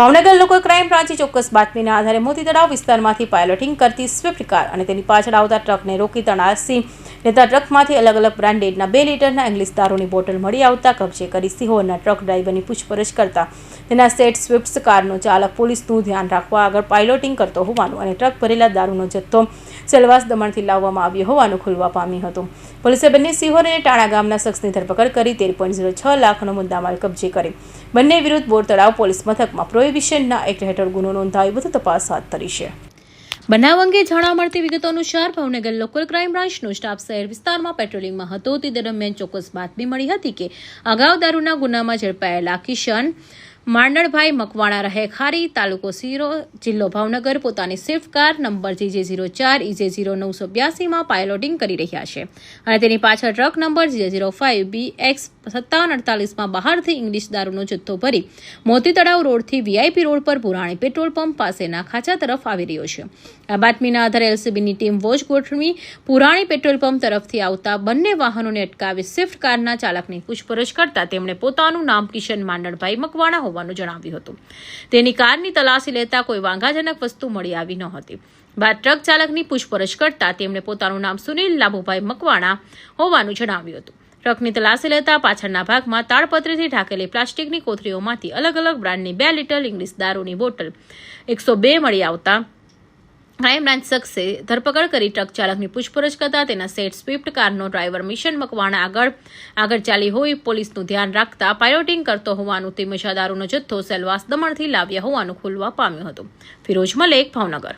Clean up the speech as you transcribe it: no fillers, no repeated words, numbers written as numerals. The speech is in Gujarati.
ભાવનગર લોકલ ક્રાઇમ બ્રાન્ચે ચોક્કસ બાતમીના આધારે મોતી તળાવ વિસ્તારમાંથી પાયલોટિંગ કરતી સ્વિફ્ટ કાર અને તેની પાછળ આવતા ટ્રકને રોકી તણાસી લેતા ટ્રકમાંથી અલગ અલગ બ્રાન્ડેડના 2 લીટરના ઇંગ્લિશ દારૂની બોટલ મળી આવતા કબજે કરી સિહોરના ટ્રક ડ્રાઈવરની પૂછપરછ કરતા તેના સેટ સ્વિફ્ટ કારનો ચાલક પોલીસનું ધ્યાન રાખવા આગળ પાયલોટિંગ કરતો હોવાનું અને ટ્રક ભરેલા દારૂનો જથ્થો સેલવાસ દમણથી લાવવામાં આવ્યો હોવાનું ખુલવા પામ્યું હતું. પોલીસે બંને સિહોર અને ટાણા ગામના શખ્સની ધરપકડ કરી 13.06 લાખનો મુદ્દામાલ કબજે કરી બંને વિરુદ્ધ બોર તળાવ પોલીસ મથકમાં પ્રોહિબિશનના એક્ટ હેઠળ ગુનો નોંધાવી વધુ તપાસ હાથ ધરી છે. બનાવ અંગે જાણવા મળતી વિગતો અનુસાર ભાવનગર લોકલ ક્રાઇમ બ્રાન્ચનો સ્ટાફ શહેર વિસ્તારમાં પેટ્રોલિંગમાં હતો તે દરમિયાન ચોક્કસ બાતમી મળી હતી કે અગાઉ દારૂના ગુનામાં ઝડપાયેલા કિશન માંડણભાઈ મકવાણા રહે ખારી તાલુકો સિરો જિલ્લો ભાવનગર પોતાની Swift car number GJ04 EJ0982 માં પાયલોટિંગ કરી રહ્યા છે અને તેની પાછળ ટ્રક નંબર GJ05 BX 5748 માં બહારથી ઇંગ્લિશ દારૂનો જથ્થો ભરી મોતી તળાવ રોડથી VIP રોડ પર પુરાણી પેટ્રોલ પંપ પાસેના ખાંચા તરફ આવી રહ્યો છે. આ બાતમીના આધારે LCBની ટીમ વોચ ગોઠવી પુરાણી પેટ્રોલ પંપ તરફથી આવતા બંને વાહનોને અટકાવી સ્વિફ્ટ કારના ચાલકની પૂછપરછ કરતા તેમણે પોતાનું નામ કિશન માંડણભાઈ મકવાણા હોવાનું જણાવ્યું હતું. તેની કારની તલાશી લેતા કોઈ વાંધાજનક વસ્તુ મળી આવી ન હતી. બાદ ટ્રક ચાલકની પૂછપરછ કરતા તેમણે પોતાનું નામ સુનિલ લાભુભાઈ મકવાણા હોવાનું જણાવ્યું હતું. ટ્રકની તલાશી લેતા પાછળના ભાગમાં તાડપત્રીથી ઢાંકેલી પ્લાસ્ટિકની કોથળીઓમાંથી અલગ અલગ બ્રાન્ડની 2 લીટર ઇંગ્લિશ દારૂની બોટલ 102 મળી આવતા ક્રાઇમ બ્રાન્ચ શખ્સે ધરપકડ કરી ટ્રક ચાલકની પૂછપરછ કરતા તેના સેટ સ્વિફ્ટ કારનો ડ્રાઈવર મિશન મકવાણા આગળ ચાલી હોય પોલીસનું ધ્યાન રાખતા પાયલોટિંગ કરતો હોવાનું તેમજ આ દારૂનો જથ્થો સેલવાસ દમણથી લાવ્યા હોવાનું ખુલવા પામ્યું હતું. ફિરોજ મલેક, ભાવનગર.